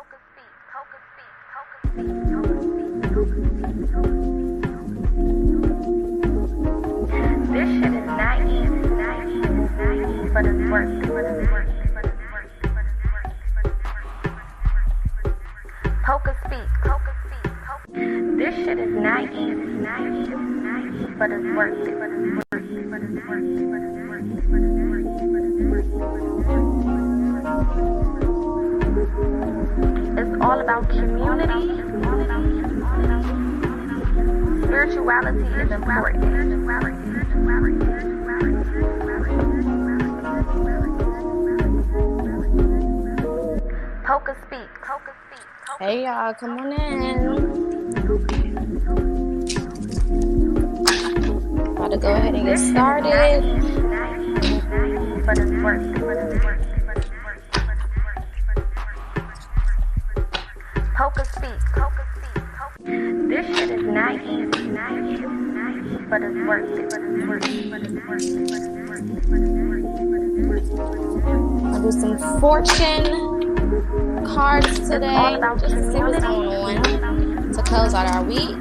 This shit is not easy, but it's worth it. PocaSPEAKS. This shit is not easy, but it's worth it. It's all about community. Spirituality is important. PocaSPEAKS. Hey y'all, come on in. About to go ahead and get started. But it's worth it. PocaSPEAKS. This shit is not easy, but it's worth it. I'll do some fortune cards today, just to see what's going on to close out our week.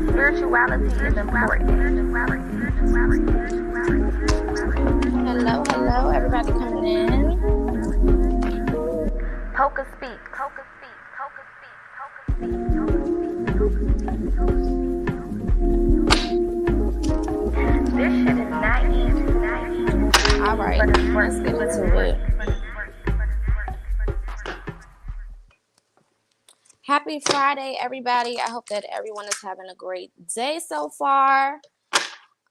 Spirituality is important. Hello, everybody coming in. PocaSPEAKS. This shit is not easy. All right, let's get into it. Happy Friday, everybody. I hope that everyone is having a great day so far.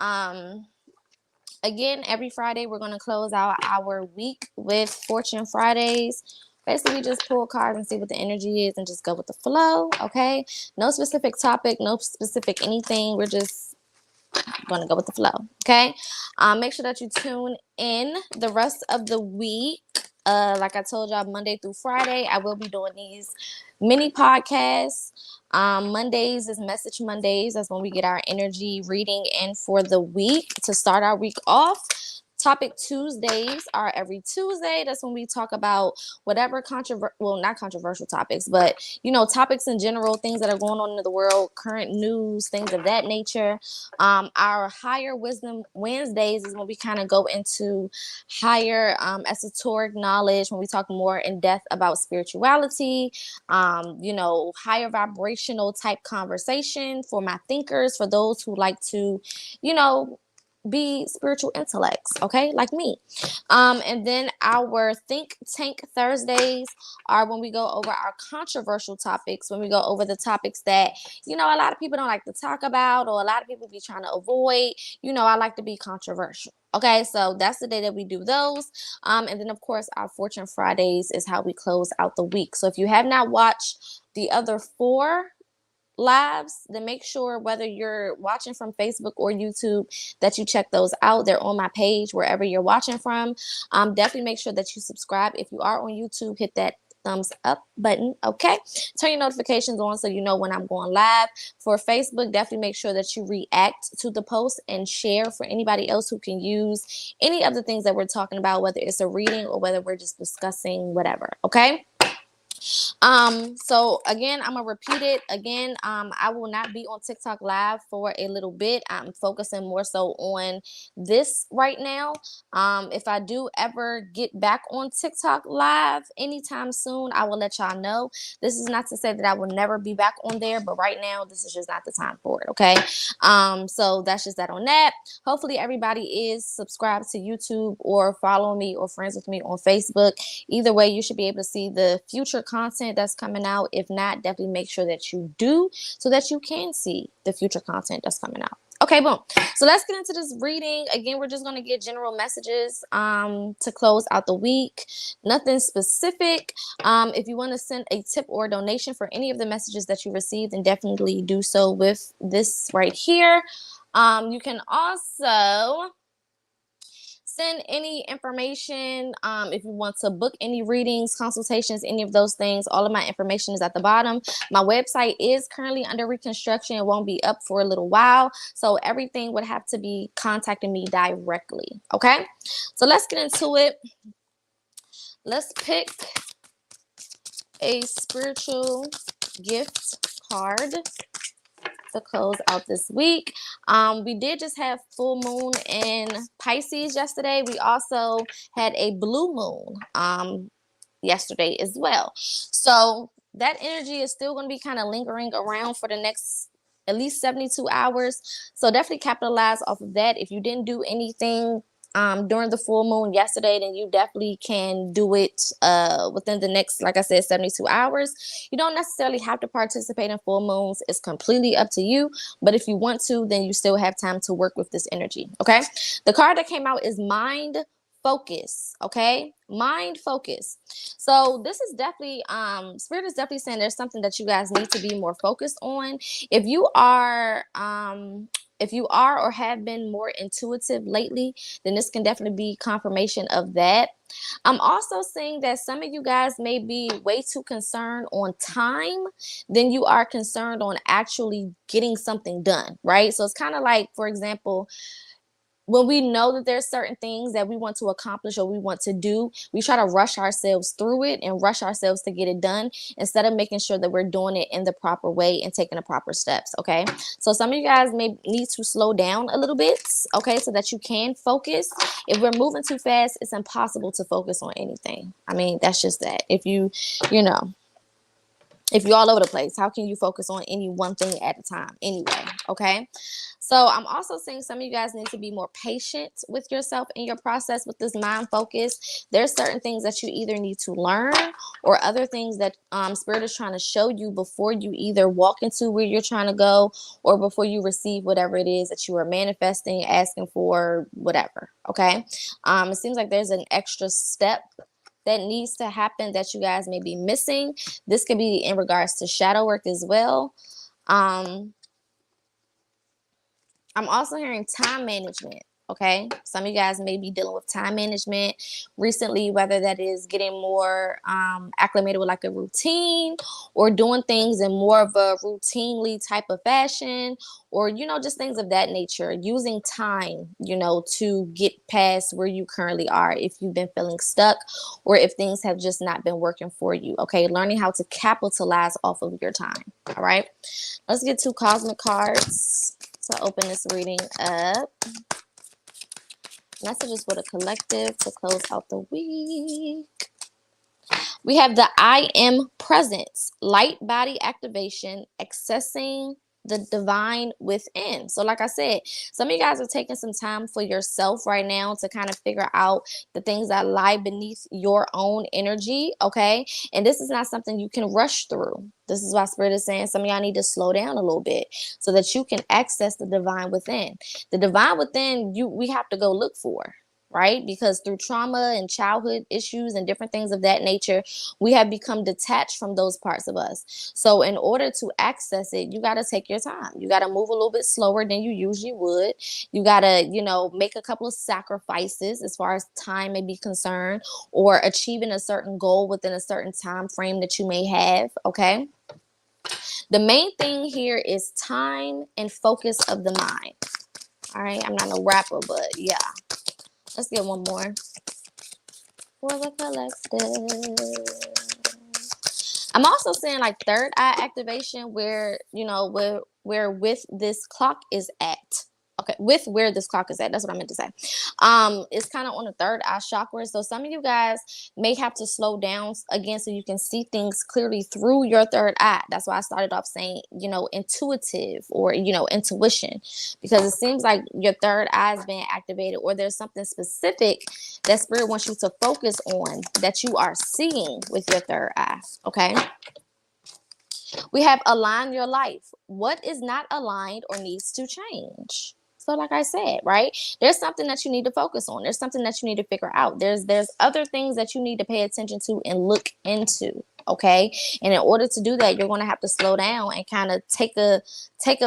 Again, every Friday, we're going to close out our week with Fortune Fridays. Basically, we just pull cards and see what the energy is and just go with the flow, okay? No specific topic, no specific anything. We're just going to go with the flow, okay? Make sure that you tune in the rest of the week. Like I told y'all, Monday through Friday, I will be doing these mini podcasts. Mondays is Message Mondays. That's when we get our energy reading in for the week to start our week off. Topic Tuesdays are every Tuesday. That's when we talk about whatever not controversial topics, but topics in general, things that are going on in the world, current news, things of that nature. Our Higher Wisdom Wednesdays is when we kind of go into higher esoteric knowledge, when we talk more in depth about spirituality, higher vibrational type conversation for my thinkers, for those who like to, be spiritual intellects, okay, like me. And then our Think Tank Thursdays are when we go over our controversial topics, when we go over the topics that a lot of people don't like to talk about, or a lot of people be trying to avoid. I like to be controversial. Okay, so that's the day that we do those. And then of course our Fortune Fridays is how we close out the week. So if you have not watched the other 4 lives, then make sure, whether you're watching from Facebook or YouTube, that you check those out. They're on my page wherever you're watching from. Definitely make sure that you subscribe. If you are on YouTube, hit that thumbs up button, okay? Turn your notifications on so you know when I'm going live. For Facebook, definitely make sure that you react to the post and share for anybody else who can use any of the things that we're talking about, whether it's a reading or whether we're just discussing whatever, okay? So again, I'm gonna repeat it again. I will not be on TikTok live for a little bit. I'm focusing more so on this right now. If I do ever get back on TikTok live anytime soon, I will let y'all know. This is not to say that I will never be back on there, but right now this is just not the time for it, okay? So that's just that on that. Hopefully everybody is subscribed to YouTube or follow me or friends with me on Facebook. Either way, you should be able to see the future content that's coming out. If not, definitely make sure that you do, so that you can see the future content that's coming out. Okay, boom. So let's get into this reading. Again, we're just going to get general messages to close out the week. Nothing specific. If you want to send a tip or a donation for any of the messages that you received, then definitely do so with this right here. You can also send any information if you want to book any readings, consultations, any of those things. All of my information is at the bottom. My website is currently under reconstruction. It won't be up for a little while, so everything would have to be contacting me directly. Okay, so let's get into it. Let's pick a spiritual gift card to close out this week. We did just have full moon in Pisces yesterday. We also had a blue moon yesterday as well. So that energy is still going to be kind of lingering around for the next at least 72 hours. So definitely capitalize off of that. If you didn't do anything during the full moon yesterday, then you definitely can do it within the next, like I said, 72 hours. You don't necessarily have to participate in full moons. It's completely up to you. But if you want to, then you still have time to work with this energy. Okay. The card that came out is Mind Focus. Okay. Mind focus. So this is definitely spirit is definitely saying there's something that you guys need to be more focused on. If you are or have been more intuitive lately, then this can definitely be confirmation of that. I'm also seeing that some of you guys may be way too concerned on time than you are concerned on actually getting something done, right? So it's kind of like, for example, when we know that there's certain things that we want to accomplish or we want to do, we try to rush ourselves through it and rush ourselves to get it done instead of making sure that we're doing it in the proper way and taking the proper steps. Okay. So some of you guys may need to slow down a little bit. Okay. So that you can focus. If we're moving too fast, it's impossible to focus on anything. I mean, that's just that. If you're all over the place, how can you focus on any one thing at a time anyway? Okay. So I'm also saying some of you guys need to be more patient with yourself in your process with this mind focus. There's certain things that you either need to learn or other things that Spirit is trying to show you before you either walk into where you're trying to go or before you receive whatever it is that you are manifesting, asking for, whatever. Okay. It seems like there's an extra step that needs to happen that you guys may be missing. This could be in regards to shadow work as well. I'm also hearing time management. Okay. Some of you guys may be dealing with time management recently, whether that is getting more acclimated with like a routine or doing things in more of a routinely type of fashion, or, just things of that nature, using time, to get past where you currently are. If you've been feeling stuck or if things have just not been working for you. Okay. Learning how to capitalize off of your time. All right. Let's get 2 cosmic cards to open this reading up. Messages for the collective to close out the week. We have the I am presence, light body activation, accessing the divine within. So like I said, some of you guys are taking some time for yourself right now to kind of figure out the things that lie beneath your own energy. Okay. And this is not something you can rush through. This is why Spirit is saying some of y'all need to slow down a little bit so that you can access the divine within. The divine within, we have to go look for. Right? Because through trauma and childhood issues and different things of that nature, we have become detached from those parts of us. So in order to access it, you got to take your time. You got to move a little bit slower than you usually would. You got to, make a couple of sacrifices as far as time may be concerned, or achieving a certain goal within a certain time frame that you may have. Okay. The main thing here is time and focus of the mind. All right. I'm not a rapper, but yeah. Let's get one more for the collective. I'm also saying like third eye activation where, where with this clock is at. Okay, with where this clock is at. That's what I meant to say. It's kind of on the third eye chakra. So some of you guys may have to slow down again so you can see things clearly through your third eye. That's why I started off saying, intuitive or, intuition, because it seems like your third eye is being activated, or there's something specific that Spirit wants you to focus on that you are seeing with your third eye. Okay. We have align your life. What is not aligned or needs to change? So like I said, right, there's something that you need to focus on. There's something that you need to figure out. There's other things that you need to pay attention to and look into. Okay. And in order to do that, you're going to have to slow down and kind of take a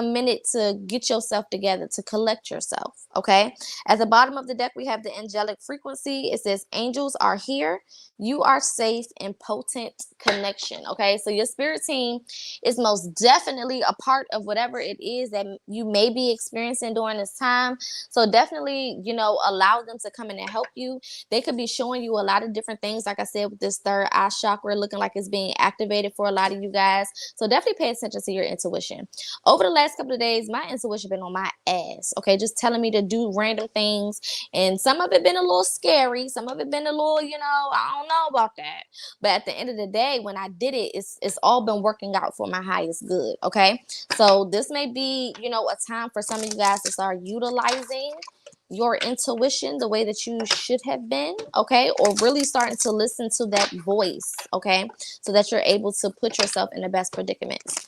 minute to get yourself together, to collect yourself. Okay. At the bottom of the deck, we have the angelic frequency. It says angels are here. You are safe in potent connection. Okay. So your spirit team is most definitely a part of whatever it is that you may be experiencing during this time. So definitely, allow them to come in and help you. They could be showing you a lot of different things. Like I said, with this third eye chakra looking like it's is being activated for a lot of you guys. So definitely pay attention to your intuition. Over the last couple of days, my intuition been on my ass, okay? Just telling me to do random things. And some of it been a little scary. Some of it been a little, I don't know about that. But at the end of the day, when I did it, it's all been working out for my highest good, okay? So this may be, a time for some of you guys to start utilizing your intuition the way that you should have been, okay? Or really starting to listen to that voice, okay? So that you're able to put yourself in the best predicaments.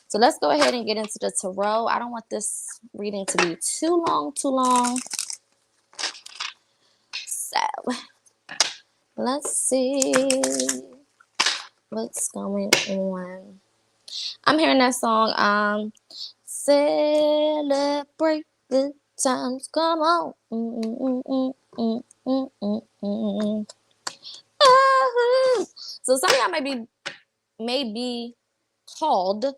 So let's go ahead and get into the tarot. I don't want this reading to be too long. So let's see what's going on. I'm hearing that song, celebrate good times, come on. So some of y'all may be called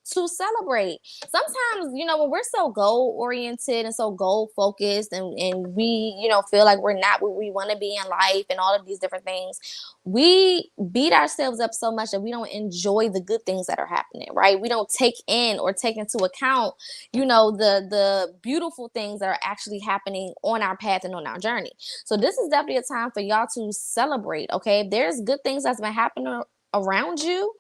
to celebrate. Sometimes, when we're so goal oriented and so goal focused and we, feel like we're not where we want to be in life and all of these different things, we beat ourselves up so much that we don't enjoy the good things that are happening, right? We don't take in or take into account, the beautiful things that are actually happening on our path and on our journey. So this is definitely a time for y'all to celebrate, okay? If there's good things that's been happening around you,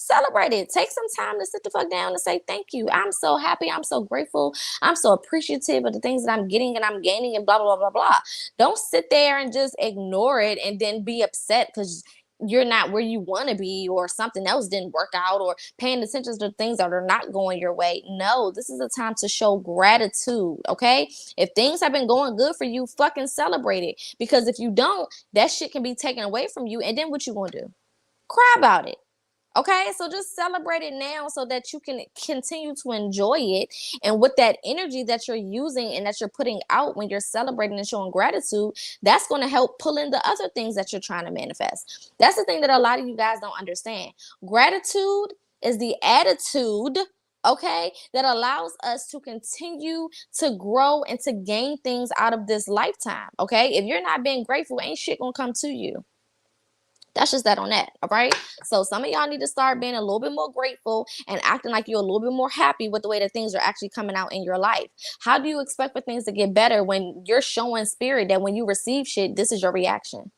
celebrate it. Take some time to sit the fuck down and say thank you. I'm so happy. I'm so grateful. I'm so appreciative of the things that I'm getting and I'm gaining and blah, blah, blah, blah, blah. Don't sit there and just ignore it and then be upset because you're not where you want to be or something else didn't work out or paying attention to things that are not going your way. No, this is a time to show gratitude, okay? If things have been going good for you, fucking celebrate it. Because if you don't, that shit can be taken away from you. And then what you gonna do? Cry about it. Okay, so just celebrate it now so that you can continue to enjoy it. And with that energy that you're using and that you're putting out when you're celebrating and showing gratitude, that's going to help pull in the other things that you're trying to manifest. That's the thing that a lot of you guys don't understand. Gratitude is the attitude, okay, that allows us to continue to grow and to gain things out of this lifetime, okay? If you're not being grateful, ain't shit gonna come to you. That's just that on that, all right? So some of y'all need to start being a little bit more grateful and acting like you're a little bit more happy with the way that things are actually coming out in your life. How do you expect for things to get better when you're showing spirit that when you receive shit, this is your reaction?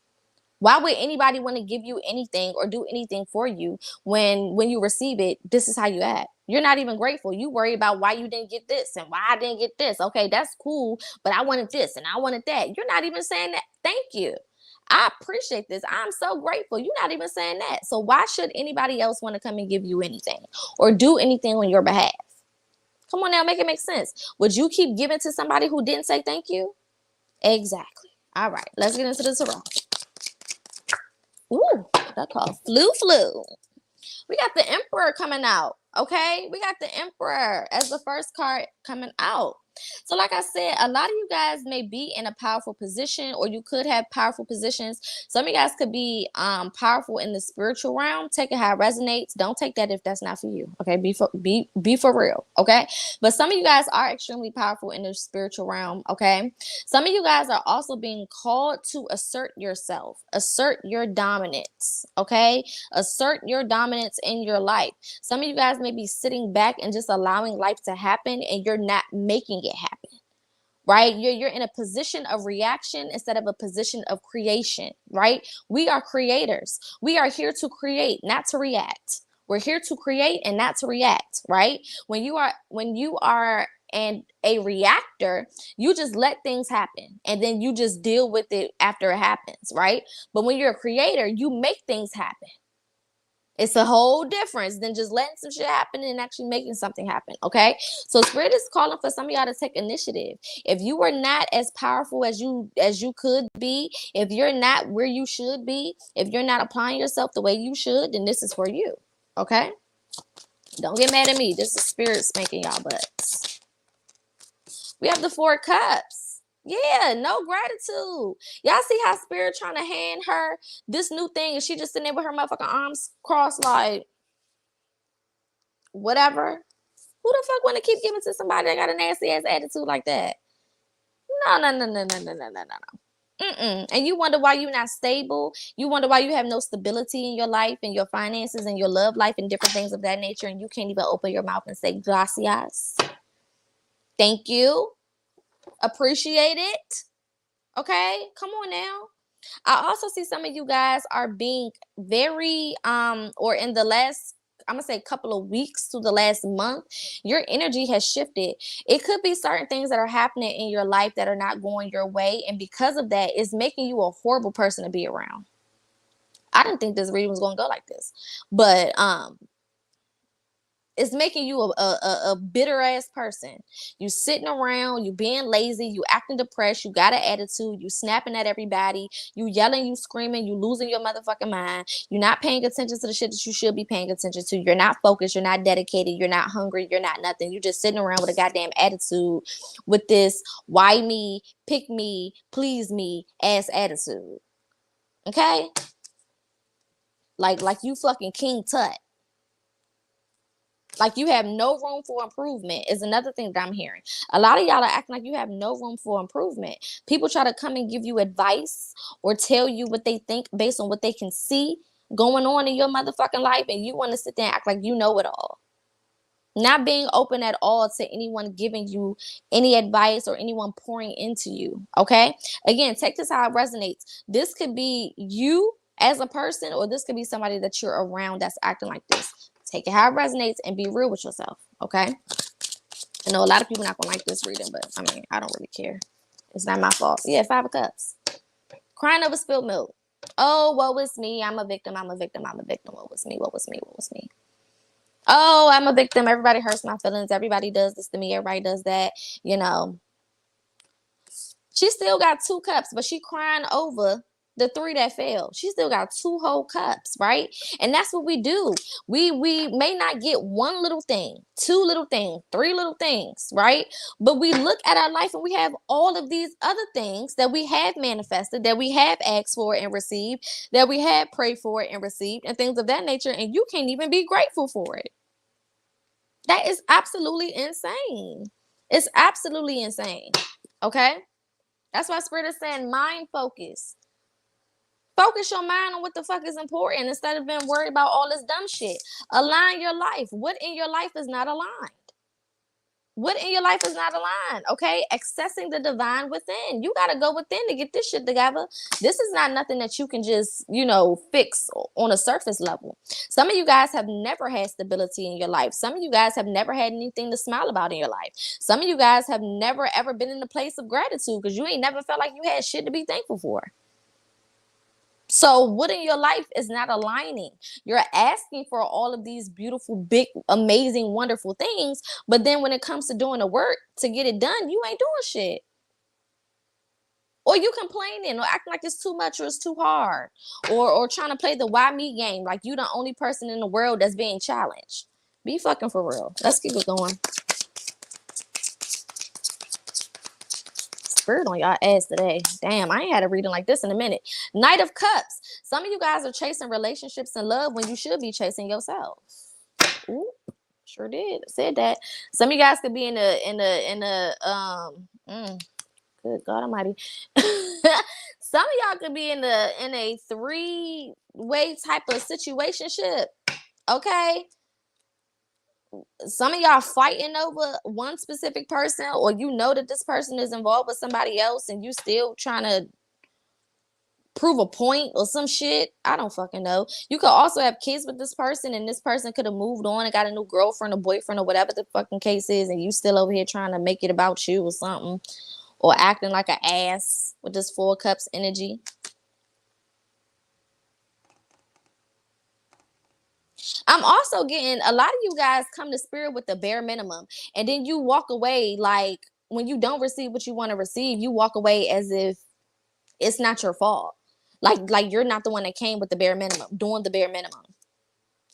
Why would anybody want to give you anything or do anything for you when you receive it, this is how you act? You're not even grateful. You worry about why you didn't get this and why I didn't get this. Okay, that's cool, but I wanted this and I wanted that. You're not even saying that. Thank you. I appreciate this. I'm so grateful. You're not even saying that. So why should anybody else want to come and give you anything or do anything on your behalf? Come on now, make it make sense. Would you keep giving to somebody who didn't say thank you? Exactly. All right, let's get into the tarot. Ooh, that's called flu. We got the Emperor coming out, okay? We got the Emperor as the first card coming out. So like I said, a lot of you guys may be in a powerful position or you could have powerful positions. Some of you guys could be powerful in the spiritual realm. Take it how it resonates. Don't take that if that's not for you, okay? Be for real, okay? But some of you guys are extremely powerful in the spiritual realm, okay? Some of you guys are also being called to assert yourself, assert your dominance, okay? Assert your dominance in your life. Some of you guys may be sitting back and just allowing life to happen and you're not making it happen, right? You're in a position of reaction instead of a position of creation, right? We are creators. We are here to create, not to react. We're here to create and not to react, right? When you are and a reactor, you just let things happen and then you just deal with it after it happens, right? But when you're a creator, you make things happen. It's a whole difference than just letting some shit happen and actually making something happen, okay? So Spirit is calling for some of y'all to take initiative. If you are not as powerful as you could be, if you're not where you should be, if you're not applying yourself the way you should, then this is for you, okay? Don't get mad at me. This is Spirit spanking y'all butts. We have the Four Cups. Yeah, no gratitude. Y'all see how Spirit trying to hand her this new thing and she just sitting there with her motherfucking arms crossed like whatever. Who the fuck want to keep giving to somebody that got a nasty ass attitude like that? No. And you wonder why you're not stable. You wonder why you have no stability in your life and your finances and your love life and different things of that nature. And you can't even open your mouth and say gracias. Thank you. Appreciate it. Okay. Come on now. I also see some of you guys are being very or in the last, I'm gonna say couple of weeks to the last month, your energy has shifted. It could be certain things that are happening in your life that are not going your way, and because of that, it's making you a horrible person to be around. I didn't think this reading was gonna go like this, but it's making you a bitter ass person. You sitting around, you being lazy, you acting depressed, you got an attitude, you snapping at everybody, you yelling, you screaming, you losing your motherfucking mind. You're not paying attention to the shit that you should be paying attention to. You're not focused, you're not dedicated, you're not hungry, you're not nothing. You're just sitting around with a goddamn attitude with this why me, pick me, please me ass attitude. Okay? Like you fucking King Tut. Like you have no room for improvement is another thing that I'm hearing. A lot of y'all are acting like you have no room for improvement. People try to come and give you advice or tell you what they think based on what they can see going on in your motherfucking life, and you want to sit there and act like you know it all. Not being open at all to anyone giving you any advice or anyone pouring into you. Okay? Again, take this how it resonates. This could be you as a person, or this could be somebody that you're around that's acting like this. Take it how it resonates and be real with yourself. Okay? I know a lot of people not gonna like this reading, but I mean, I don't really care. It's not my fault. Yeah, 5 of Cups. Crying over spilled milk. Oh, woe is me. I'm a victim. I'm a victim. I'm a victim. What was me? What was me? What was me? Oh, I'm a victim. Everybody hurts my feelings. Everybody does this to me. Everybody does that. You know, she still got 2 cups, but she crying over the 3 that failed. She still got 2 whole cups, right? And that's what we do. We may not get 1 little thing, 2 little things, 3 little things, right? But we look at our life and we have all of these other things that we have manifested, that we have asked for and received, that we have prayed for and received, and things of that nature, and you can't even be grateful for it. That is absolutely insane. It's absolutely insane. Okay? That's why Spirit is saying mind focus. Focus your mind on what the fuck is important instead of being worried about all this dumb shit. Align your life. What in your life is not aligned? What in your life is not aligned? Okay? Accessing the divine within. You got to go within to get this shit together. This is not nothing that you can just, fix on a surface level. Some of you guys have never had stability in your life. Some of you guys have never had anything to smile about in your life. Some of you guys have never ever been in a place of gratitude because you ain't never felt like you had shit to be thankful for. So what in your life is not aligning? You're asking for all of these beautiful, big, amazing, wonderful things. But then when it comes to doing the work to get it done, you ain't doing shit. Or you complaining or acting like it's too much or it's too hard. Or trying to play the why me game like you the only person in the world that's being challenged. Be fucking for real. Let's keep it going. Spirit on y'all ass today. Damn, I ain't had a reading like this in a minute. Knight of Cups. Some of you guys are chasing relationships and love when you should be chasing yourself. Ooh, sure did. Said that. Some of you guys could be in a good God Almighty. Some of y'all could be in a 3-way type of situationship. Okay. Some of y'all fighting over one specific person, or that this person is involved with somebody else and you still trying to prove a point or some shit. I don't fucking know. You could also have kids with this person and this person could have moved on and got a new girlfriend or boyfriend or whatever the fucking case is, and you still over here trying to make it about you or something, or acting like an ass with this 4 cups energy. I'm also getting a lot of you guys come to Spirit with the bare minimum, and then you walk away like when you don't receive what you want to receive, you walk away as if it's not your fault. Like you're not the one that came with the bare minimum, doing the bare minimum.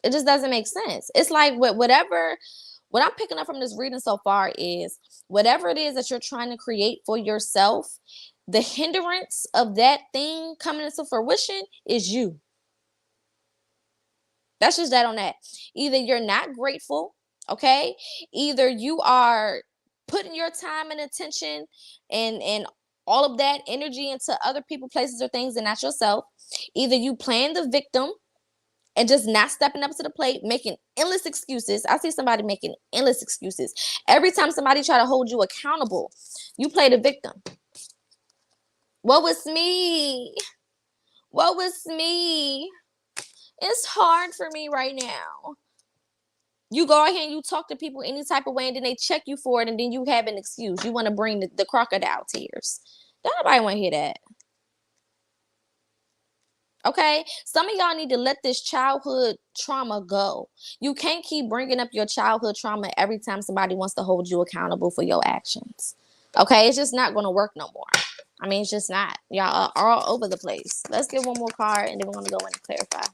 It just doesn't make sense. It's like what I'm picking up from this reading so far is whatever it is that you're trying to create for yourself, the hindrance of that thing coming into fruition is you. That's just that on that. Either you're not grateful, okay? Either you are putting your time and attention and all of that energy into other people, places, or things, and not yourself. Either you playing the victim and just not stepping up to the plate, making endless excuses. I see somebody making endless excuses. Every time somebody try to hold you accountable, you play the victim. What was me? What was me? It's hard for me right now. You go ahead and you talk to people any type of way, and then they check you for it, and then you have an excuse. You want to bring the crocodile tears. Don't nobody want to hear that. Okay? Some of y'all need to let this childhood trauma go. You can't keep bringing up your childhood trauma every time somebody wants to hold you accountable for your actions. Okay? It's just not going to work no more. I mean, it's just not. Y'all are all over the place. Let's get one more card, and then we're going to go in and clarify.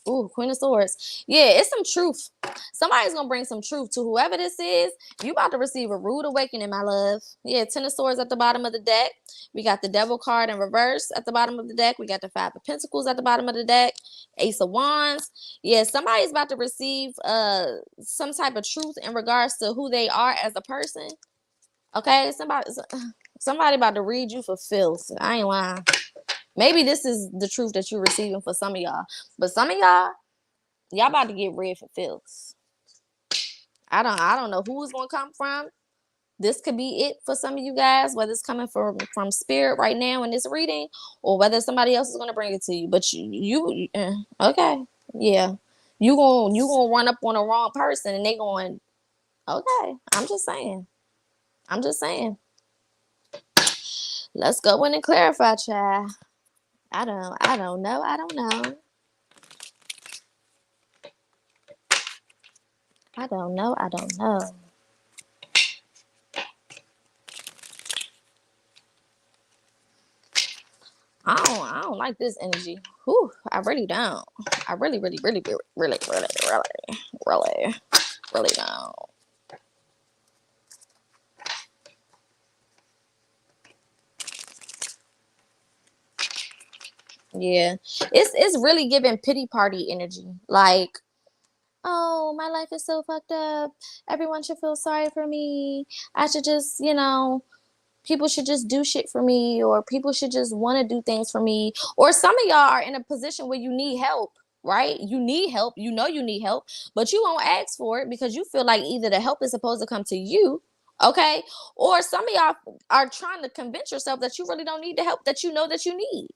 Ooh, Queen of Swords. Yeah, it's some truth. Somebody's going to bring some truth to whoever this is. You about to receive a rude awakening, my love. Yeah, 10 of Swords at the bottom of the deck. We got the Devil card in reverse at the bottom of the deck. We got the 5 of Pentacles at the bottom of the deck. Ace of Wands. Yeah, somebody's about to receive some type of truth in regards to who they are as a person. Okay, somebody about to read you for filth. I ain't lying. Maybe this is the truth that you're receiving for some of y'all. But some of y'all about to get read for filth. I don't know who it's gonna come from. This could be it for some of you guys, whether it's coming from spirit right now in this reading, or whether somebody else is gonna bring it to you. But you okay, yeah, you gonna run up on the wrong person, and they going, okay. I'm just saying. Let's go in and clarify, child. I don't know. I don't know. I don't know. I don't like this energy. Whew, I really don't. I really don't. Yeah. It's really giving pity party energy. Like, oh, my life is so fucked up. Everyone should feel sorry for me. I should just, people should just do shit for me, or people should just want to do things for me. Or some of y'all are in a position where you need help, right? You need help. You know you need help, but you won't ask for it because you feel like either the help is supposed to come to you, okay? Or some of y'all are trying to convince yourself that you really don't need the help that you know that you need.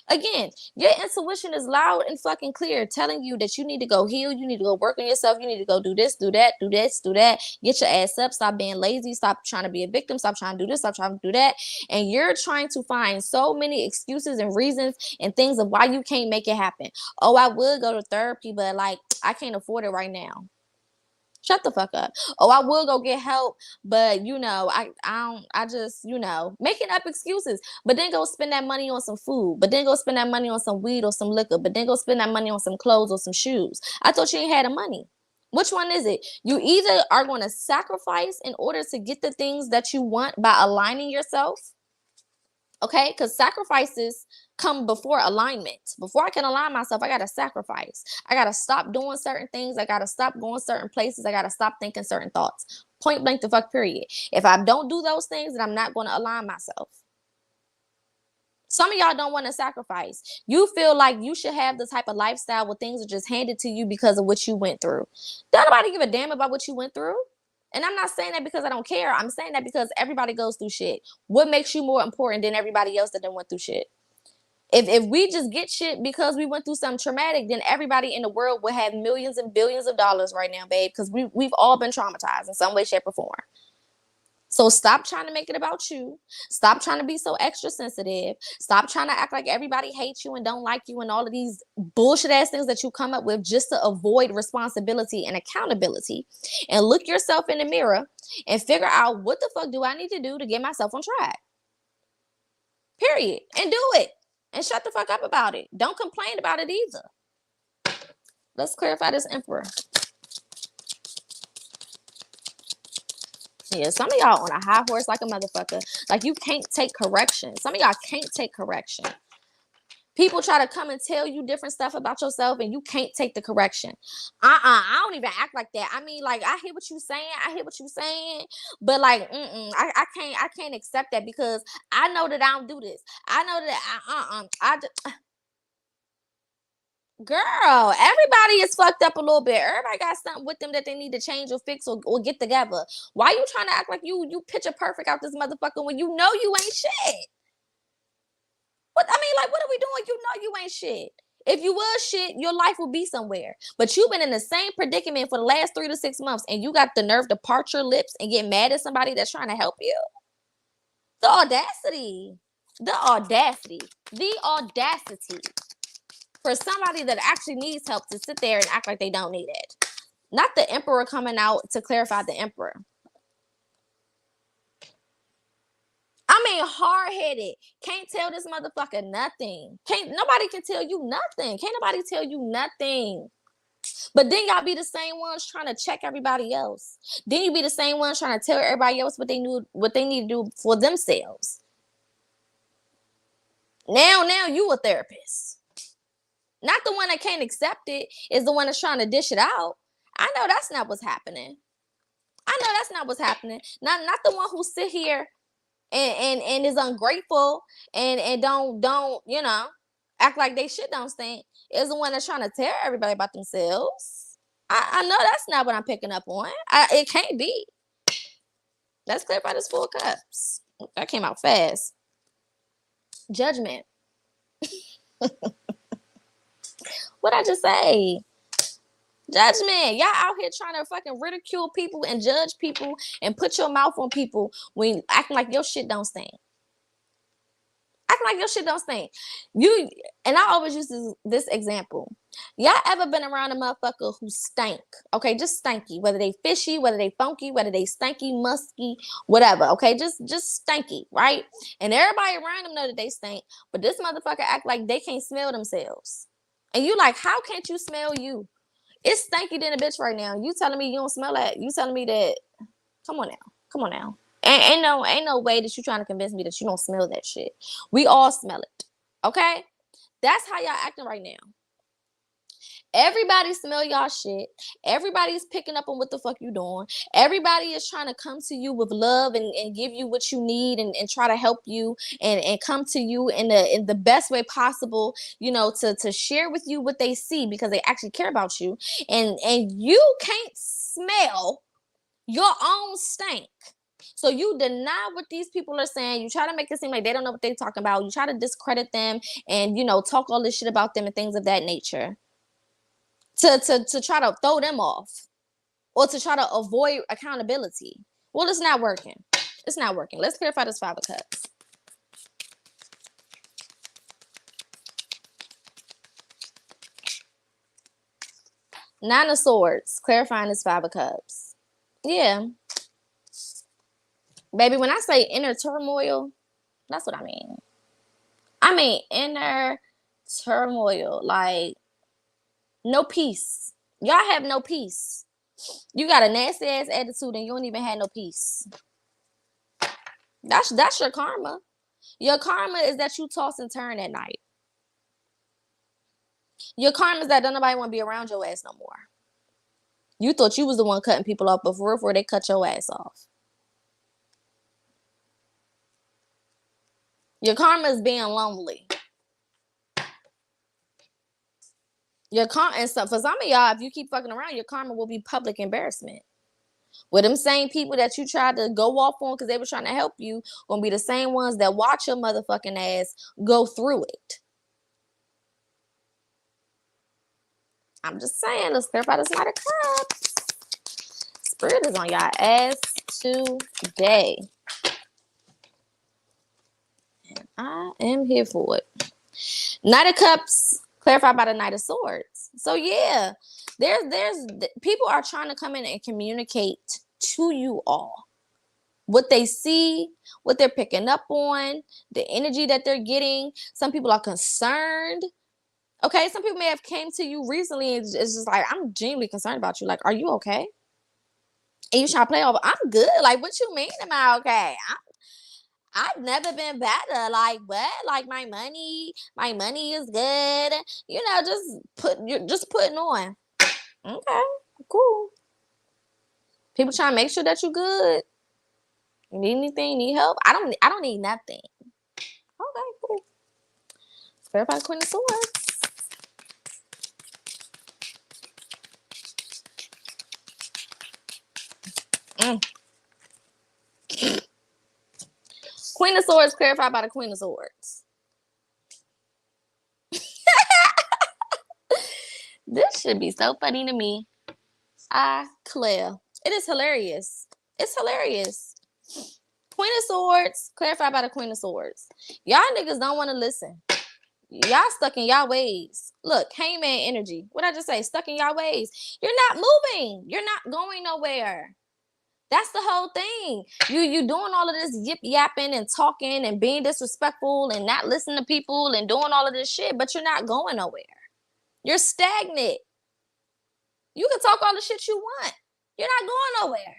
Again, your intuition is loud and fucking clear, telling you that you need to go heal, you need to go work on yourself, you need to go do this, do that, do this, do that. Get your ass up, stop being lazy, stop trying to be a victim, stop trying to do this, stop trying to do that. And you're trying to find so many excuses and reasons and things of why you can't make it happen. Oh, I would go to therapy, but like, I can't afford it right now. Shut the fuck up. Oh, I will go get help, but I just, making up excuses. But then go spend that money on some food. But then go spend that money on some weed or some liquor. But then go spend that money on some clothes or some shoes. I thought you ain't had the money. Which one is it? You either are going to sacrifice in order to get the things that you want by aligning yourself. Okay, because sacrifices come before alignment. Before I can align myself, I got to sacrifice. I got to stop doing certain things. I got to stop going certain places. I got to stop thinking certain thoughts. Point blank the fuck period. If I don't do those things, then I'm not going to align myself. Some of y'all don't want to sacrifice. You feel like you should have the type of lifestyle where things are just handed to you because of what you went through. Don't nobody give a damn about what you went through. And I'm not saying that because I don't care. I'm saying that because everybody goes through shit. What makes you more important than everybody else that done went through shit? If we just get shit because we went through something traumatic, then everybody in the world would have millions and billions of dollars right now, babe, because we've all been traumatized in some way, shape, or form. So stop trying to make it about you. Stop trying to be so extra sensitive. Stop trying to act like everybody hates you and don't like you and all of these bullshit ass things that you come up with just to avoid responsibility and accountability. And look yourself in the mirror and figure out what the fuck do I need to do to get myself on track. Period. And do it. And shut the fuck up about it. Don't complain about it either. Let's clarify this Emperor. Yeah, some of y'all on a high horse like a motherfucker. Like you can't take correction. Some of y'all can't take correction. People try to come and tell you different stuff about yourself and you can't take the correction. I don't even act like that. I mean, like, I hear what you saying, but like, I can't accept that because I know that I don't do this. I know that girl, everybody is fucked up a little bit. Everybody got something with them that they need to change or fix or get together. Why you trying to act like you picture perfect out this motherfucker when you know you ain't shit? What I mean, like, what are we doing? You know you ain't shit. If you was shit, your life would be somewhere. But you've been in the same predicament for the last 3 to 6 months, and you got the nerve to part your lips and get mad at somebody that's trying to help you. The audacity. The audacity. The audacity for somebody that actually needs help to sit there and act like they don't need it. Not the emperor coming out to clarify the emperor. I mean, hard-headed. Can't tell this motherfucker nothing. Nobody can tell you nothing. Can't nobody tell you nothing. But then y'all be the same ones trying to check everybody else. Then you be the same ones trying to tell everybody else what they need to do for themselves. Now you a therapist. Not the one that can't accept it, is the one that's trying to dish it out. I know that's not what's happening. Not the one who sit here and is ungrateful and don't act like they shit don't stink, is the one that's trying to tell everybody about themselves. I know that's not what I'm picking up on. It can't be. Let's clarify this 4 cups. That came out fast. Judgment. What'd I just say? Judgment. Y'all out here trying to fucking ridicule people and judge people and put your mouth on people when acting like your shit don't stink. You, and I always use this example. Y'all ever been around a motherfucker who stank? Okay, just stanky. Whether they fishy, whether they funky, whether they stanky, musky, whatever. Okay, just stanky, right? And everybody around them know that they stink, but this motherfucker act like they can't smell themselves. And you like, how can't you smell you? It's stanky than a bitch right now. You telling me you don't smell that? You telling me that? Come on now. Ain't no way that you trying to convince me that you don't smell that shit. We all smell it. Okay? That's how y'all acting right now. Everybody smell y'all shit. Everybody's picking up on what the fuck you doing. Everybody is trying to come to you with love and give you what you need and try to help you and come to you in the best way possible, to share with you what they see because they actually care about you. And you can't smell your own stank. So you deny what these people are saying. You try to make it seem like they don't know what they're talking about. You try to discredit them and, talk all this shit about them and things of that nature. To try to throw them off or to try to avoid accountability. Well, it's not working. Let's clarify this 5 of Cups. Nine of Swords, clarifying this 5 of Cups. Yeah. Baby, when I say inner turmoil, that's what I mean. I mean inner turmoil, like no peace. Y'all have no peace. You got a nasty ass attitude and you don't even have no peace. That's your karma. Your karma is that you toss and turn at night. Your karma is that don't nobody want to be around your ass no more. You thought you was the one cutting people off before they cut your ass off. Your karma is being lonely. Your karma, and so for some of y'all, if you keep fucking around, your karma will be public embarrassment. With them same people that you tried to go off on because they were trying to help you, gonna be the same ones that watch your motherfucking ass go through it. I'm just saying, let's clarify this Knight of Cups. Spirit is on y'all ass today. And I am here for it. Knight of Cups, clarified by the Knight of Swords. So yeah, there's people are trying to come in and communicate to you all what they see, what they're picking up on, the energy that they're getting. Some people are concerned. Okay, some people may have came to you recently and it's just like, I'm genuinely concerned about you. Like, are you okay? And you trying to play over, I'm good. Like, what you mean am I okay? I've never been better. Like what? Like my money is good. You know, you're just putting on. Okay, cool. People trying to make sure that you're good. You need anything? Need help? I don't need nothing. Okay, cool. Verify Queen of Swords. Queen of Swords clarified by the Queen of Swords. This should be so funny to me. Claire. It is hilarious. It's hilarious. Queen of Swords, clarified by the Queen of Swords. Y'all niggas don't want to listen. Y'all stuck in y'all ways. Look, Hangman energy. What I just say? Stuck in y'all ways. You're not moving. You're not going nowhere. That's the whole thing. You doing all of this yip yapping and talking and being disrespectful and not listening to people and doing all of this shit, but you're not going nowhere. You're stagnant. You can talk all the shit you want. You're not going nowhere.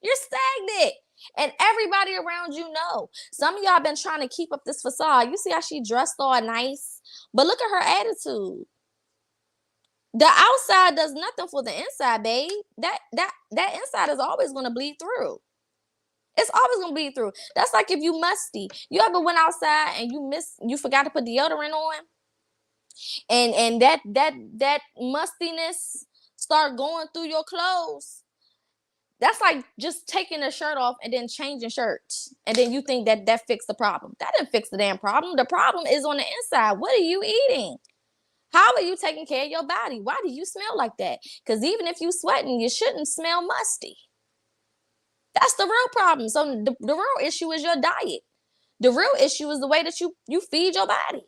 You're stagnant. And everybody around you know. Some of y'all been trying to keep up this facade. You see how she dressed all nice? But look at her attitude. The outside does nothing for the inside, babe. That inside is always going to bleed through. It's always going to bleed through. That's like if you musty. You ever went outside and you forgot to put deodorant on? And that mustiness start going through your clothes. That's like just taking a shirt off and then changing shirts. And then you think that fixed the problem. That didn't fix the damn problem. The problem is on the inside. What are you eating? How are you taking care of your body? Why do you smell like that? Because even if you sweating, you shouldn't smell musty. That's the real problem. So the real issue is your diet. The real issue is the way that you feed your body.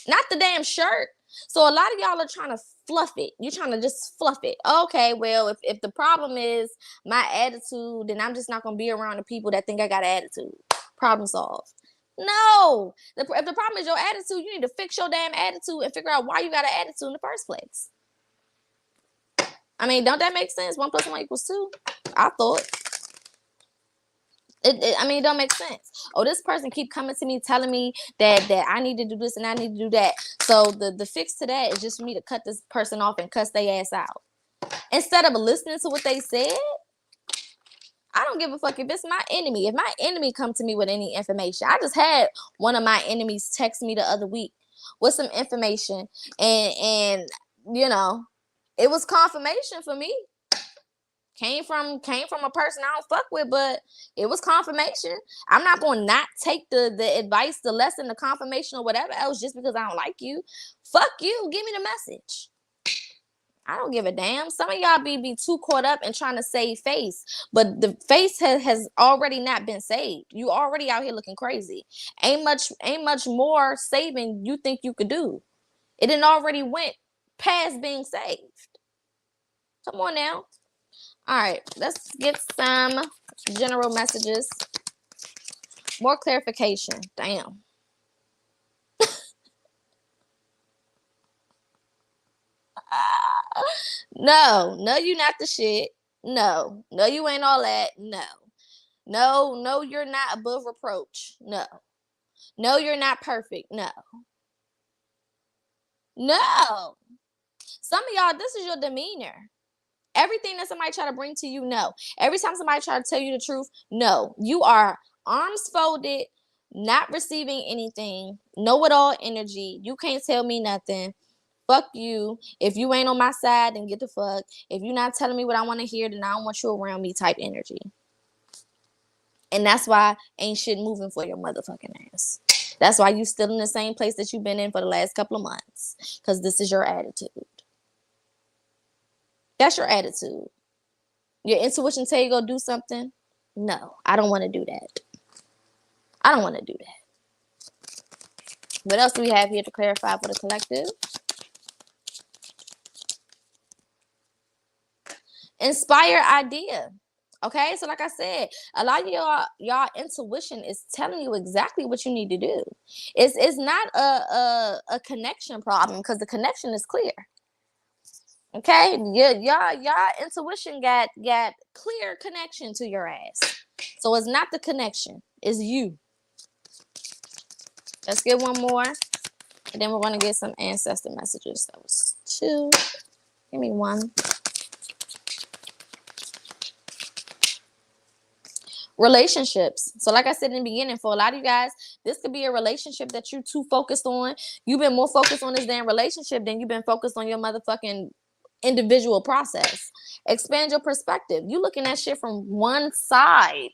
Not the damn shirt. So a lot of y'all are trying to fluff it. You're trying to just fluff it. Okay, well, if the problem is my attitude, then I'm just not going to be around the people that think I got an attitude. Problem solved. No. If the problem is your attitude, you need to fix your damn attitude and figure out why you got an attitude in the first place. I mean, don't that make sense? 1 + 1 = 2. I thought. It don't make sense. Oh, this person keep coming to me telling me that I need to do this and I need to do that. So the fix to that is just for me to cut this person off and cuss their ass out. Instead of listening to what they said, I don't give a fuck if it's my enemy. If my enemy come to me with any information, I just had one of my enemies text me the other week with some information, and you know, it was confirmation for me. Came from a person I don't fuck with, but it was confirmation. I'm not gonna not take the advice, the lesson, the confirmation, or whatever else just because I don't like you. Fuck you. Give me the message. I don't give a damn. Some of y'all be too caught up in trying to save face, but the face has already not been saved. You already out here looking crazy. Ain't much more saving you think you could do. It didn't already went past being saved. Come on now. All right, let's get some general messages. More clarification. Damn. No, you not the shit. No, you ain't all that. No, you're not above reproach. No, you're not perfect. No. Some of y'all, this is your demeanor. Everything that somebody try to bring to you, no. Every time somebody try to tell you the truth, no. You are arms folded, not receiving anything, know-it-all energy. You can't tell me nothing. Fuck you. If you ain't on my side, then get the fuck. If you're not telling me what I want to hear, then I don't want you around me type energy. And that's why ain't shit moving for your motherfucking ass. That's why you still in the same place that you've been in for the last couple of months. Because this is your attitude. That's your attitude. Your intuition tell you go do something. No, I don't want to do that. I don't want to do that. What else do we have here to clarify for the collective? Inspire idea. Okay, so like I said, a lot of y'all intuition is telling you exactly what you need to do. It's not a connection problem because the connection is clear. Okay, y'all intuition got clear connection to your ass. So it's not the connection, it's you. Let's get one more, and then we're gonna get some ancestor messages. That was 2. Give me 1. Relationships. So like I said in the beginning, for a lot of you guys, this could be a relationship that you're too focused on. You've been more focused on this damn relationship than you've been focused on your motherfucking individual process. Expand your perspective. You looking at shit from one side.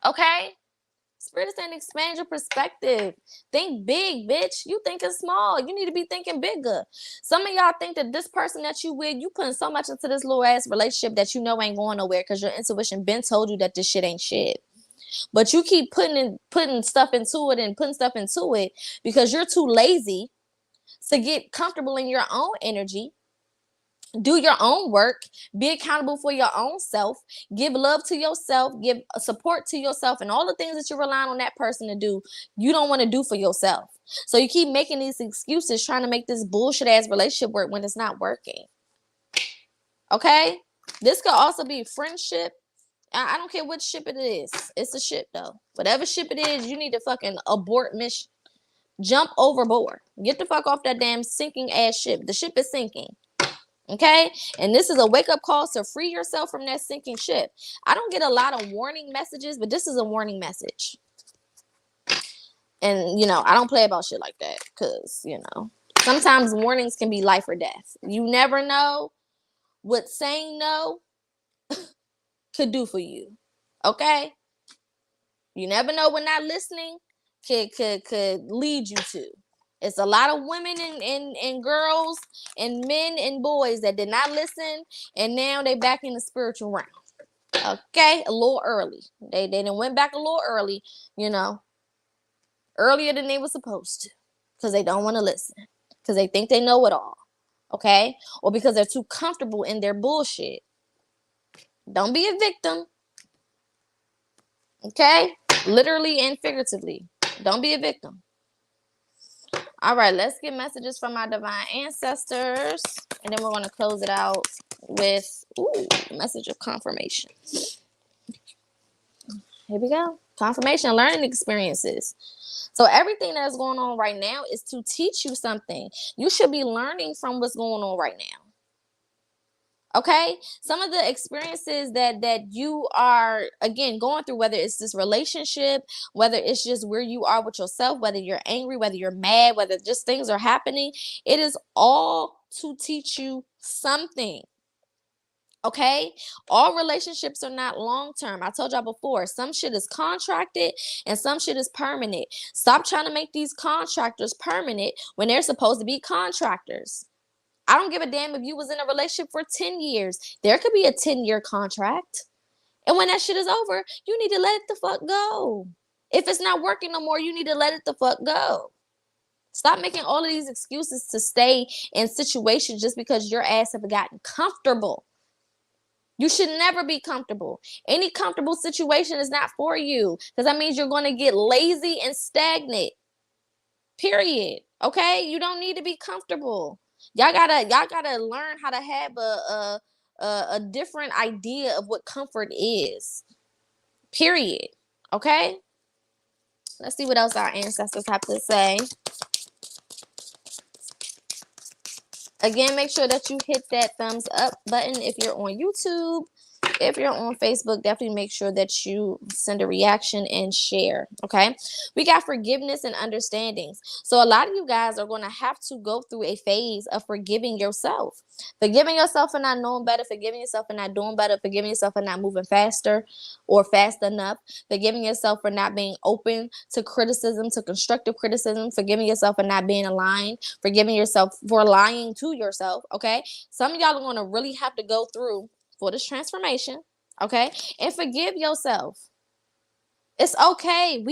Okay? Spirit is saying expand your perspective. Think big, bitch. You thinking small. You need to be thinking bigger. Some of y'all think that this person that you with, you putting so much into this little ass relationship that you know ain't going nowhere because your intuition been told you that this shit ain't shit. But you keep putting stuff into it and putting stuff into it because you're too lazy to get comfortable in your own energy. Do your own work, be accountable for your own self, give love to yourself, give support to yourself, and all the things that you're relying on that person to do, you don't want to do for yourself. So you keep making these excuses trying to make this bullshit ass relationship work when it's not working. Okay? This could also be friendship. I don't care what ship it is. It's a ship though. Whatever ship it is, you need to fucking abort mission. Jump overboard. Get the fuck off that damn sinking ass ship. The ship is sinking. Okay, and this is a wake-up call to free yourself from that sinking ship. I don't get a lot of warning messages, but this is a warning message. And I don't play about shit like that because sometimes warnings can be life or death. You never know what saying no could do for you. Okay, you never know what not listening could lead you to. It's a lot of women and girls and men and boys that did not listen, and now they back in the spiritual realm. Okay, a little early. They done went back a little early, earlier than they were supposed to, because they don't want to listen, because they think they know it all. Okay, or because they're too comfortable in their bullshit. Don't be a victim. Okay, literally and figuratively. Don't be a victim. All right, let's get messages from our divine ancestors, and then we're going to close it out with message of confirmation. Here we go. Confirmation, learning experiences. So everything that's going on right now is to teach you something. You should be learning from what's going on right now. Okay, some of the experiences that you are again going through, whether it's this relationship, whether it's just where you are with yourself, whether you're angry, whether you're mad, whether just things are happening, it is all to teach you something. Okay, all relationships are not long term. I told y'all before, some shit is contracted and some shit is permanent. Stop trying to make these contractors permanent when they're supposed to be contractors. I don't give a damn if you was in a relationship for 10 years. There could be a 10-year contract. And when that shit is over, you need to let it the fuck go. If it's not working no more, you need to let it the fuck go. Stop making all of these excuses to stay in situations just because your ass have gotten comfortable. You should never be comfortable. Any comfortable situation is not for you, because that means you're going to get lazy and stagnant. Period. Okay? You don't need to be comfortable. Y'all gotta learn how to have a different idea of what comfort is. Period. Okay? Let's see what else our ancestors have to say. Again, make sure that you hit that thumbs up button if you're on YouTube. If you're on Facebook, definitely make sure that you send a reaction and share. Okay, we got forgiveness and understandings. So a lot of you guys are going to have to go through a phase of forgiving yourself for not knowing better, forgiving yourself for not doing better, forgiving yourself for not moving faster or fast enough, forgiving yourself for not being open to criticism, to constructive criticism, forgiving yourself for not being aligned, forgiving yourself for lying to yourself. Okay, some of y'all are going to really have to go through for this transformation, okay? And forgive yourself. It's okay.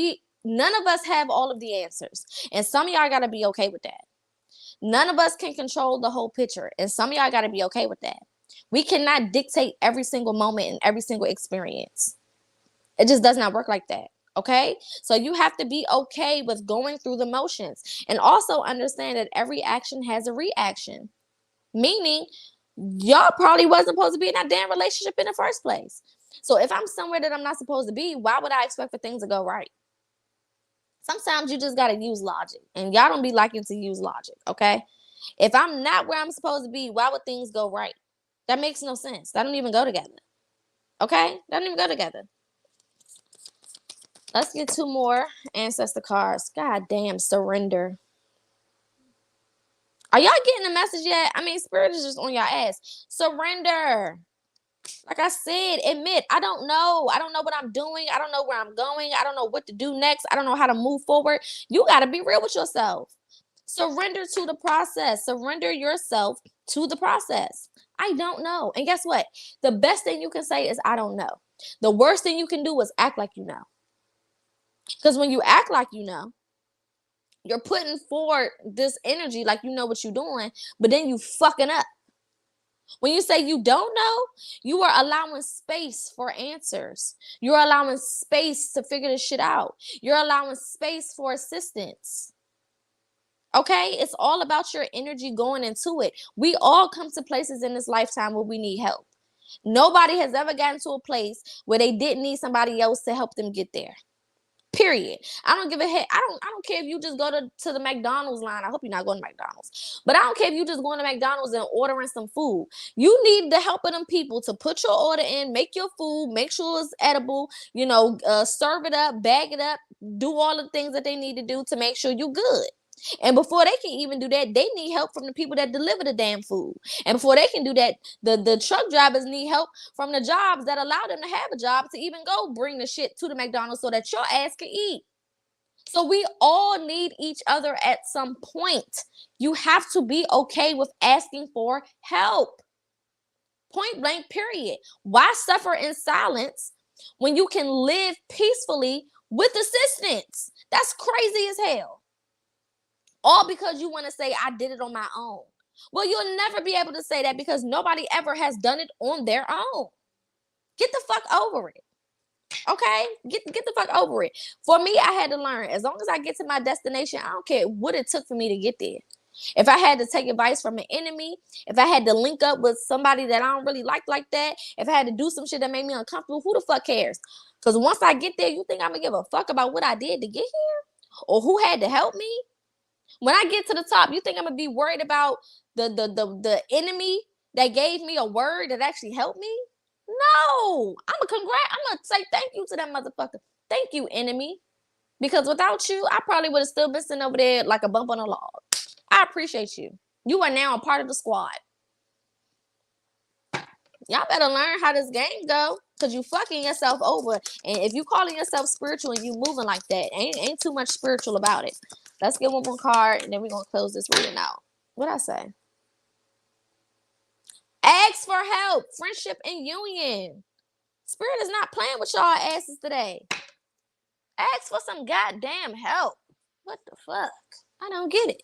None of us have all of the answers. And some of y'all got to be okay with that. None of us can control the whole picture. And some of y'all got to be okay with that. We cannot dictate every single moment and every single experience. It just does not work like that. Okay, so you have to be okay with going through the motions, and also understand that every action has a reaction. Meaning, y'all probably wasn't supposed to be in that damn relationship in the first place. So if I'm somewhere that I'm not supposed to be, why would I expect for things to go right? Sometimes you just gotta use logic, and y'all don't be liking to use logic, okay? If I'm not where I'm supposed to be, why would things go right? That makes no sense. That don't even go together, okay? That don't even go together. Let's get 2 more ancestor cards. God damn, surrender. Are y'all getting the message yet? I mean, spirit is just on your ass. Surrender. Like I said, admit, I don't know. I don't know what I'm doing. I don't know where I'm going. I don't know what to do next. I don't know how to move forward. You got to be real with yourself. Surrender to the process. Surrender yourself to the process. I don't know. And guess what? The best thing you can say is, I don't know. The worst thing you can do is act like you know. Because when you act like you know, you're putting forward this energy like you know what you're doing, but then you fucking up. When you say you don't know, you are allowing space for answers. You're allowing space to figure this shit out. You're allowing space for assistance. Okay? It's all about your energy going into it. We all come to places in this lifetime where we need help. Nobody has ever gotten to a place where they didn't need somebody else to help them get there. Period. I don't give a heck. I don't care if you just go to the McDonald's line. I hope you're not going to McDonald's. But I don't care if you just going to McDonald's and ordering some food. You need the help of them people to put your order in, make your food, make sure it's edible, serve it up, bag it up, do all the things that they need to do to make sure you're good. And before they can even do that, they need help from the people that deliver the damn food. And before they can do that, the truck drivers need help from the jobs that allow them to have a job to even go bring the shit to the McDonald's so that your ass can eat. So we all need each other at some point. You have to be okay with asking for help. Point blank, period. Why suffer in silence when you can live peacefully with assistance? That's crazy as hell. All because you want to say, I did it on my own. Well, you'll never be able to say that because nobody ever has done it on their own. Get the fuck over it. Okay? Get the fuck over it. For me, I had to learn. As long as I get to my destination, I don't care what it took for me to get there. If I had to take advice from an enemy, if I had to link up with somebody that I don't really like that, if I had to do some shit that made me uncomfortable, who the fuck cares? Because once I get there, you think I'm going to give a fuck about what I did to get here? Or who had to help me? When I get to the top, you think I'm gonna be worried about the enemy that gave me a word that actually helped me? No, I'm gonna say thank you to that motherfucker. Thank you, enemy. Because without you, I probably would have still been sitting over there like a bump on a log. I appreciate you. You are now a part of the squad. Y'all better learn how this game go. Cause you fucking yourself over. And if you calling yourself spiritual and you moving like that, ain't too much spiritual about it. Let's get one more card and then we're gonna close this reading out. What'd I say? Ask for help, friendship, and union. Spirit is not playing with y'all asses today. Ask for some goddamn help. What the fuck? I don't get it.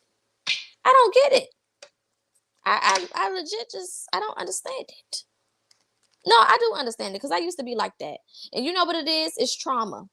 I don't get it. I legit just I don't understand it. No, I do understand it because I used to be like that. And you know what it is? It's trauma.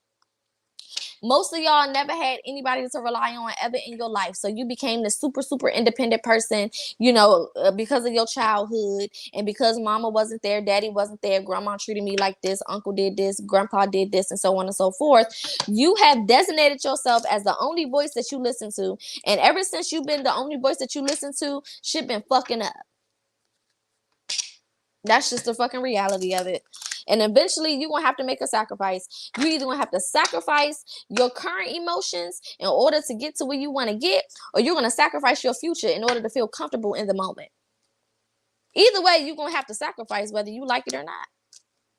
Most of y'all never had anybody to rely on ever in your life. So you became the super, super independent person, because of your childhood and because mama wasn't there, daddy wasn't there, grandma treated me like this, uncle did this, grandpa did this, and so on and so forth. You have designated yourself as the only voice that you listen to. And ever since you've been the only voice that you listen to, shit been fucking up. That's just the fucking reality of it. And eventually you're going to have to make a sacrifice. You're either going to have to sacrifice your current emotions in order to get to where you want to get, or you're going to sacrifice your future in order to feel comfortable in the moment. Either way, you're going to have to sacrifice whether you like it or not.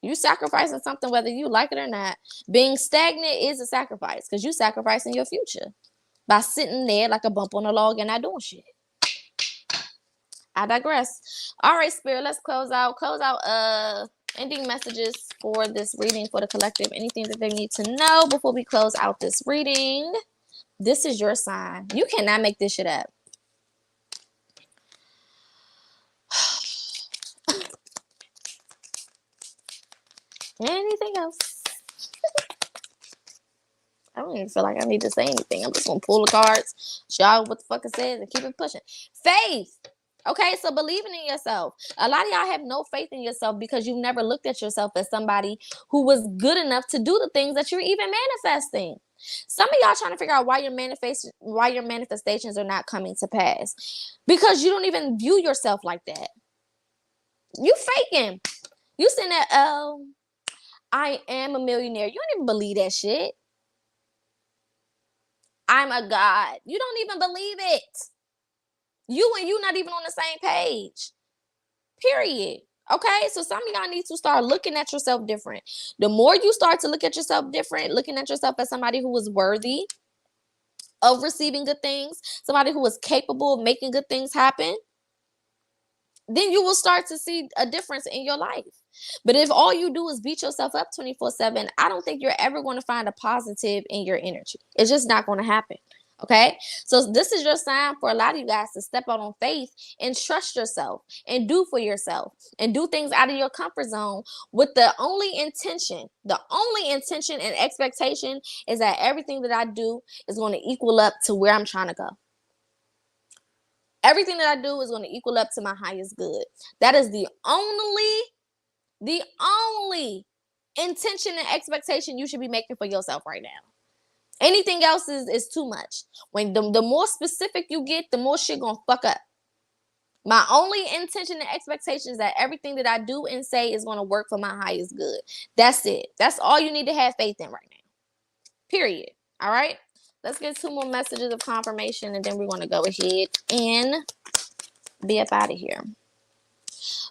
You sacrificing something whether you like it or not. Being stagnant is a sacrifice because you're sacrificing your future by sitting there like a bump on a log and not doing shit. I digress. All right, Spirit, let's close out ending messages for this reading for the collective. Anything that they need to know before we close out this reading. This is your sign. You cannot make this shit up. Anything else? I don't even feel like I need to say anything. I'm just gonna pull the cards, show you what the fuck it says, and keep it pushing. Faith. Okay, so believing in yourself. A lot of y'all have no faith in yourself because you've never looked at yourself as somebody who was good enough to do the things that you're even manifesting. Some of y'all trying to figure out why your manifestations are not coming to pass because you don't even view yourself like that. You faking. You saying that, oh, I am a millionaire. You don't even believe that shit. I'm a god. You don't even believe it. You and you not even on the same page. Period. Okay, so some of y'all need to start looking at yourself different. The more you start to look at yourself different, looking at yourself as somebody who is worthy of receiving good things, somebody who is capable of making good things happen, then you will start to see a difference in your life. But if all you do is beat yourself up 24/7, I don't think you're ever going to find a positive in your energy. It's just not going to happen. Okay, so this is your sign for a lot of you guys to step out on faith and trust yourself and do for yourself and do things out of your comfort zone with the only intention and expectation is that everything that I do is going to equal up to where I'm trying to go. Everything that I do is going to equal up to my highest good. That is the only intention and expectation you should be making for yourself right now. Anything else is too much. When the more specific you get, the more shit gonna fuck up. My only intention and expectation is that everything that I do and say is gonna work for my highest good. That's it. That's all you need to have faith in right now. Period. All right. Let's get 2 more messages of confirmation, and then we're gonna go ahead and be up out of here.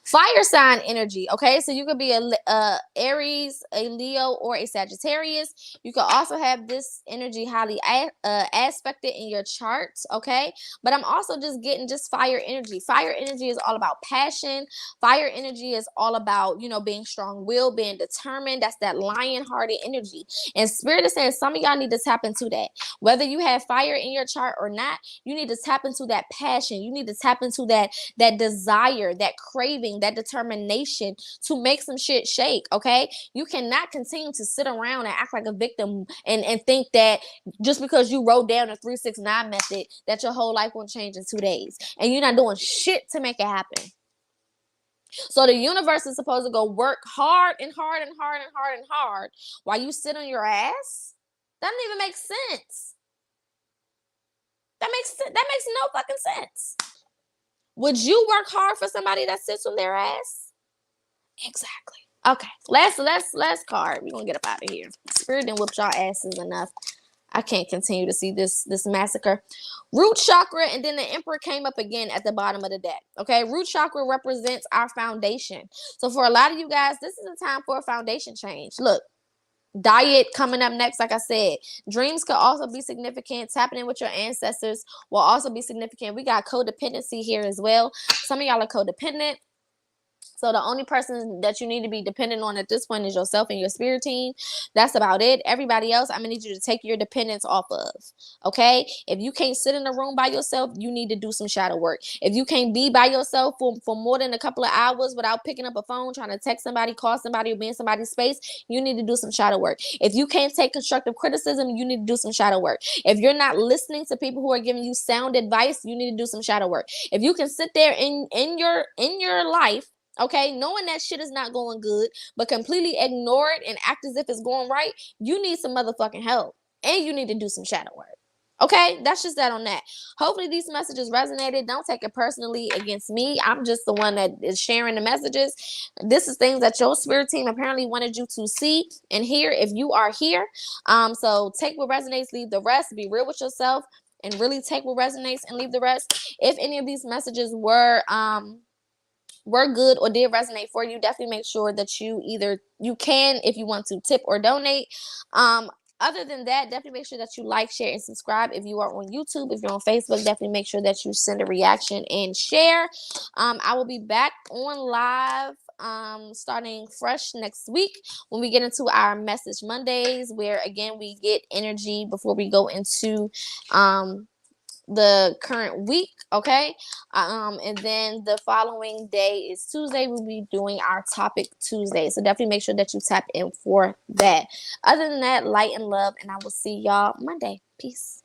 Fire sign energy. Okay, so you could be a Aries, a Leo, or a Sagittarius. You could also have this energy highly aspected in your charts. Okay, but I'm also just getting just fire energy. Fire energy is all about passion. Fire energy is all about, you know, being strong-willed, being determined. That's that lion-hearted energy. And Spirit is saying some of y'all need to tap into that. Whether you have fire in your chart or not, you need to tap into that passion. You need to tap into that desire, that craving, that determination to make some shit shake. Okay, you cannot continue to sit around and act like a victim and think that just because you wrote down a 3-6-9 method that your whole life will change in 2 days and you're not doing shit to make it happen. So the universe is supposed to go work hard and hard and hard and hard and hard while you sit on your ass. That doesn't even make sense. That makes no fucking sense. Would you work hard for somebody that sits on their ass? Exactly. Okay. Last card. We're gonna get up out of here. Spirit done whooped y'all asses enough. I can't continue to see this massacre. Root chakra, and then the Emperor came up again at the bottom of the deck. Okay, root chakra represents our foundation. So for a lot of you guys, this is a time for a foundation change. Look, diet coming up next. Like I said, dreams could also be significant. Tapping in with your ancestors will also be significant. We got codependency here as well. Some of y'all are codependent. So the only person that you need to be dependent on at this point is yourself and your spirit team. That's about it. Everybody else, I'm going to need you to take your dependence off of. Okay? If you can't sit in a room by yourself, you need to do some shadow work. If you can't be by yourself for more than a couple of hours without picking up a phone, trying to text somebody, call somebody, or be in somebody's space, you need to do some shadow work. If you can't take constructive criticism, you need to do some shadow work. If you're not listening to people who are giving you sound advice, you need to do some shadow work. If you can sit there in your life, okay, knowing that shit is not going good, but completely ignore it and act as if it's going right, you need some motherfucking help. And you need to do some shadow work. Okay, that's just that on that. Hopefully these messages resonated. Don't take it personally against me. I'm just the one that is sharing the messages. This is things that your spirit team apparently wanted you to see and hear if you are here. So take what resonates, leave the rest. Be real with yourself and really take what resonates and leave the rest. If any of these messages were good or did resonate for you, definitely make sure that you can, if you want to, tip or donate. Other than that, definitely make sure that you like, share, and subscribe. If you are on YouTube, if you're on Facebook, definitely make sure that you send a reaction and share. I will be back on live starting fresh next week when we get into our Message Mondays, where again we get energy before we go into the current week. Okay, and then the following day is Tuesday. We'll be doing our topic Tuesday, so definitely make sure that you tap in for that. Other than that, light and love, and I will see y'all Monday. Peace.